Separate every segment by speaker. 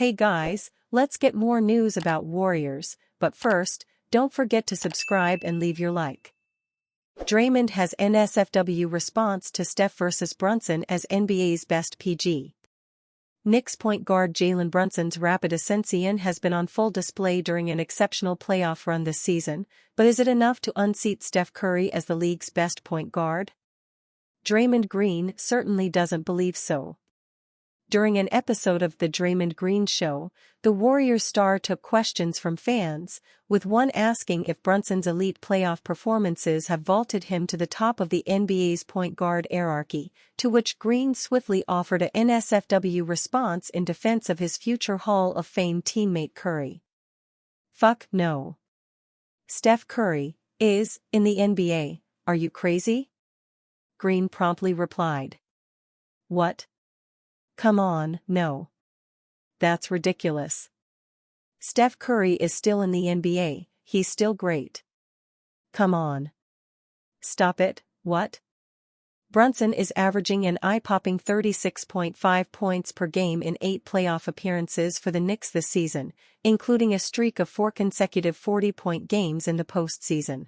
Speaker 1: Hey guys, let's get more news about Warriors, but first, don't forget to subscribe and leave your like. Draymond has NSFW response to Steph vs. Brunson as NBA's best PG. Knicks point guard Jalen Brunson's rapid ascension has been on full display during an exceptional playoff run this season, but is it enough to unseat Steph Curry as the league's best point guard? Draymond Green certainly doesn't believe so. During an episode of The Draymond Green Show, the Warriors star took questions from fans, with one asking if Brunson's elite playoff performances have vaulted him to the top of the NBA's point guard hierarchy, to which Green swiftly offered a NSFW response in defense of his future Hall of Fame teammate Curry. Fuck no. Steph Curry is in the NBA, are you crazy? Green promptly replied. What? Come on, no. That's ridiculous. Steph Curry is still in the NBA, he's still great. Come on. Stop it, what? Brunson is averaging an eye-popping 36.5 points per game in 8 playoff appearances for the Knicks this season, including a streak of 4 consecutive 40-point games in the postseason.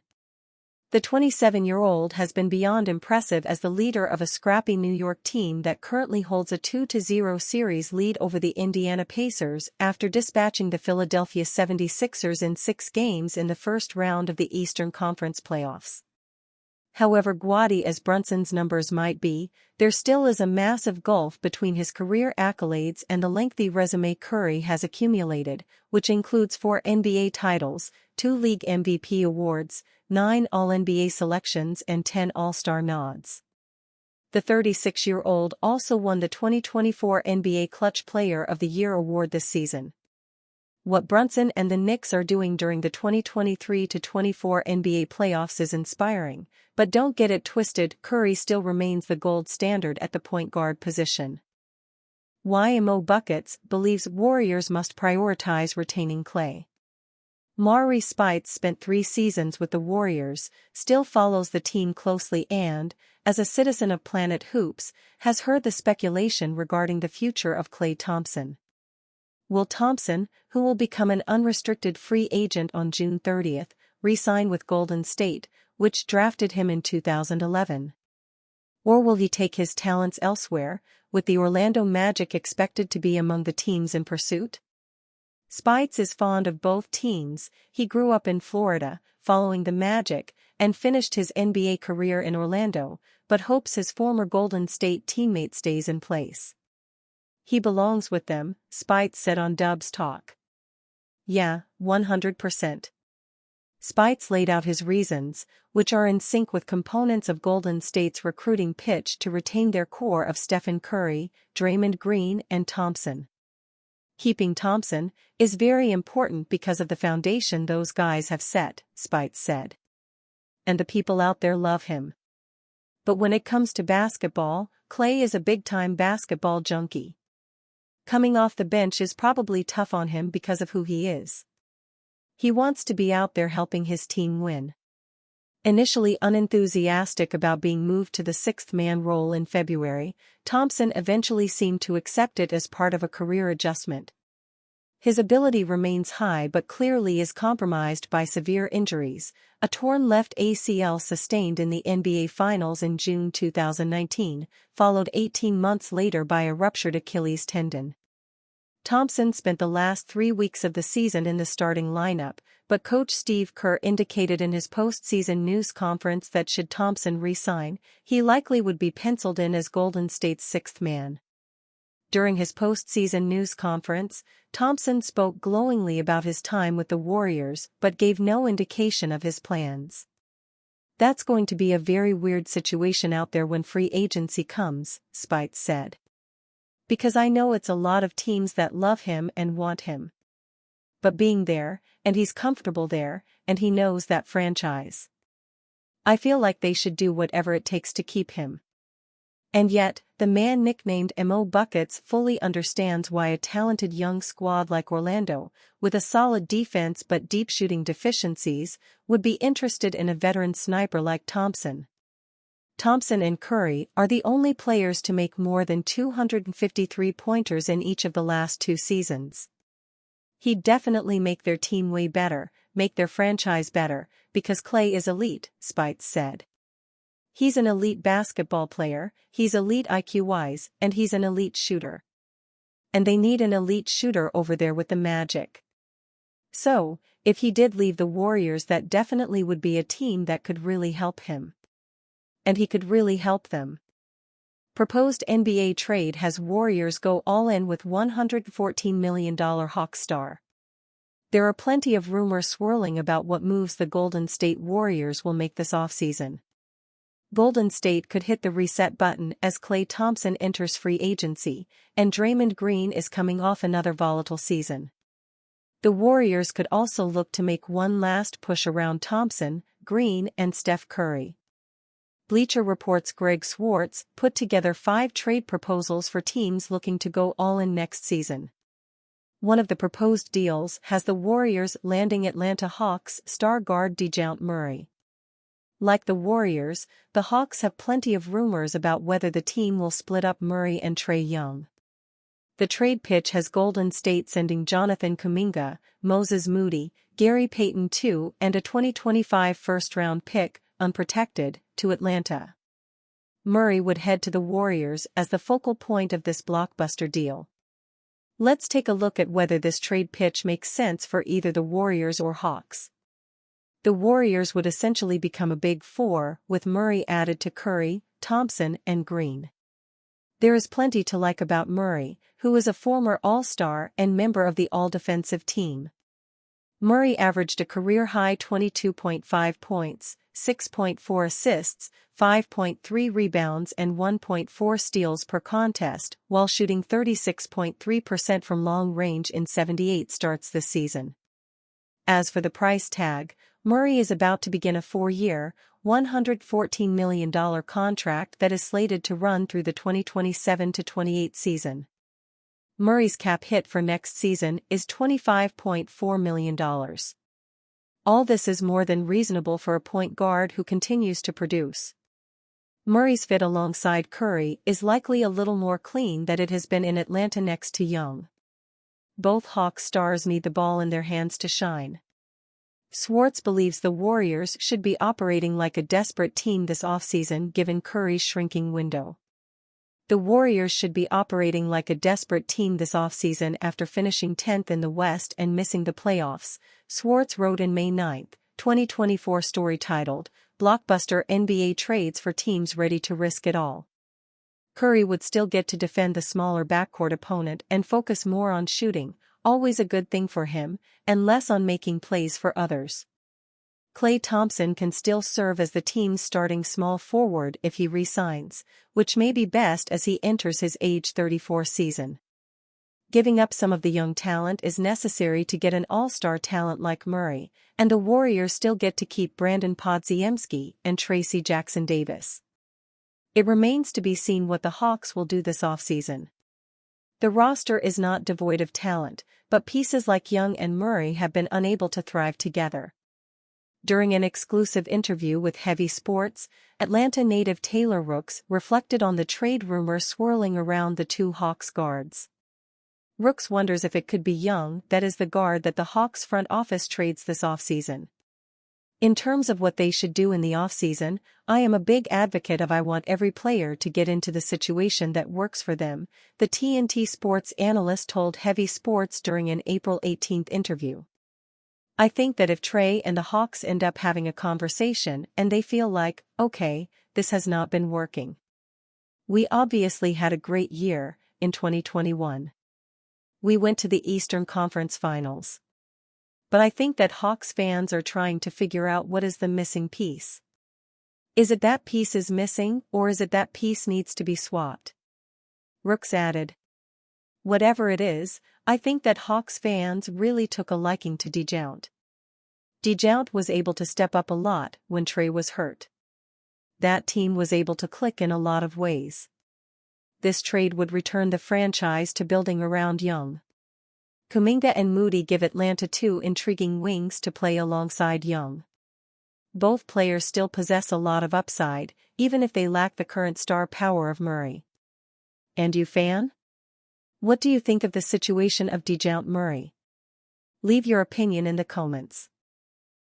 Speaker 1: The 27-year-old has been beyond impressive as the leader of a scrappy New York team that currently holds a 2-0 series lead over the Indiana Pacers after dispatching the Philadelphia 76ers in 6 games in the first round of the Eastern Conference playoffs. However gaudy as Brunson's numbers might be, there still is a massive gulf between his career accolades and the lengthy resume Curry has accumulated, which includes 4 NBA titles, 2 league MVP awards, 9 All-NBA selections and 10 All-Star nods. The 36-year-old also won the 2024 NBA Clutch Player of the Year award this season. What Brunson and the Knicks are doing during the 2023-24 NBA playoffs is inspiring, but don't get it twisted, Curry still remains the gold standard at the point guard position. YMO Buckets believes Warriors must prioritize retaining Klay. Maury Spites spent 3 seasons with the Warriors, still follows the team closely and, as a citizen of Planet Hoops, has heard the speculation regarding the future of Klay Thompson. Will Thompson, who will become an unrestricted free agent on June 30, re-sign with Golden State, which drafted him in 2011? Or will he take his talents elsewhere, with the Orlando Magic expected to be among the teams in pursuit? Spites is fond of both teams. He grew up in Florida, following the Magic, and finished his NBA career in Orlando, but hopes his former Golden State teammate stays in place. He belongs with them, Spites said on Dubs Talk. Yeah, 100%. Spites laid out his reasons, which are in sync with components of Golden State's recruiting pitch to retain their core of Stephen Curry, Draymond Green and Thompson. Keeping Thompson is very important because of the foundation those guys have set, Spites said. And the people out there love him. But when it comes to basketball, Klay is a big-time basketball junkie. Coming off the bench is probably tough on him because of who he is. He wants to be out there helping his team win. Initially unenthusiastic about being moved to the 6th-man role in February, Thompson eventually seemed to accept it as part of a career adjustment. His ability remains high but clearly is compromised by severe injuries, a torn left ACL sustained in the NBA Finals in June 2019, followed 18 months later by a ruptured Achilles tendon. Thompson spent the last 3 weeks of the season in the starting lineup, but coach Steve Kerr indicated in his postseason news conference that should Thompson re-sign, he likely would be penciled in as Golden State's 6th man. During his postseason news conference, Thompson spoke glowingly about his time with the Warriors but gave no indication of his plans. That's going to be a very weird situation out there when free agency comes, Spites said. Because I know it's a lot of teams that love him and want him. But being there, and he's comfortable there, and he knows that franchise. I feel like they should do whatever it takes to keep him. And yet, the man nicknamed MO Buckets fully understands why a talented young squad like Orlando, with a solid defense but deep shooting deficiencies, would be interested in a veteran sniper like Thompson. Thompson and Curry are the only players to make more than 253 pointers in each of the last 2 seasons. He'd definitely make their team way better, make their franchise better, because Klay is elite, Spites said. He's an elite basketball player, he's elite IQ-wise, and he's an elite shooter. And they need an elite shooter over there with the Magic. So, if he did leave the Warriors, that definitely would be a team that could really help him. And he could really help them. Proposed NBA trade has Warriors go all in with $114 million Hawks star. There are plenty of rumors swirling about what moves the Golden State Warriors will make this offseason. Golden State could hit the reset button as Klay Thompson enters free agency, and Draymond Green is coming off another volatile season. The Warriors could also look to make one last push around Thompson, Green, and Steph Curry. Bleacher Report's Greg Swartz put together 5 trade proposals for teams looking to go all in next season. One of the proposed deals has the Warriors landing Atlanta Hawks star guard Dejounte Murray. Like the Warriors, the Hawks have plenty of rumors about whether the team will split up Murray and Trae Young. The trade pitch has Golden State sending Jonathan Kuminga, Moses Moody, Gary Payton II, and a 2025 first-round pick, unprotected, to Atlanta. Murray would head to the Warriors as the focal point of this blockbuster deal. Let's take a look at whether this trade pitch makes sense for either the Warriors or Hawks. The Warriors would essentially become a big 4, with Murray added to Curry, Thompson, and Green. There is plenty to like about Murray, who is a former All-Star and member of the All-Defensive team. Murray averaged a career-high 22.5 points, 6.4 assists, 5.3 rebounds and 1.4 steals per contest, while shooting 36.3% from long range in 78 starts this season. As for the price tag, Murray is about to begin a 4-year, $114 million contract that is slated to run through the 2027-28 season. Murray's cap hit for next season is $25.4 million. All this is more than reasonable for a point guard who continues to produce. Murray's fit alongside Curry is likely a little more clean than it has been in Atlanta next to Young. Both Hawks stars need the ball in their hands to shine. Swartz believes the Warriors should be operating like a desperate team this offseason given Curry's shrinking window. The Warriors should be operating like a desperate team this offseason after finishing 10th in the West and missing the playoffs, Swartz wrote in May 9, 2024 story titled, Blockbuster NBA Trades for Teams Ready to Risk It All. Curry would still get to defend the smaller backcourt opponent and focus more on shooting, always a good thing for him, and less on making plays for others. Klay Thompson can still serve as the team's starting small forward if he re-signs, which may be best as he enters his age 34 season. Giving up some of the young talent is necessary to get an all-star talent like Murray, and the Warriors still get to keep Brandon Podziemski and Tracy Jackson-Davis. It remains to be seen what the Hawks will do this offseason. The roster is not devoid of talent, but pieces like Young and Murray have been unable to thrive together. During an exclusive interview with Heavy Sports, Atlanta native Taylor Rooks reflected on the trade rumor swirling around the two Hawks guards. Rooks wonders if it could be Young that is the guard that the Hawks front office trades this offseason. In terms of what they should do in the offseason, I am a big advocate of I want every player to get into the situation that works for them, the TNT Sports analyst told Heavy Sports during an April 18 interview. I think that if Trae and the Hawks end up having a conversation and they feel like, okay, this has not been working. We obviously had a great year in 2021. We went to the Eastern Conference Finals. But I think that Hawks fans are trying to figure out what is the missing piece. Is it that piece is missing, or is it that piece needs to be swapped? Rooks added. Whatever it is, I think that Hawks fans really took a liking to Dejounte. Dejounte was able to step up a lot when Trae was hurt. That team was able to click in a lot of ways. This trade would return the franchise to building around Young. Kuminga and Moody give Atlanta two intriguing wings to play alongside Young. Both players still possess a lot of upside, even if they lack the current star power of Murray. And you, fan? What do you think of the situation of Dejounte Murray? Leave your opinion in the comments.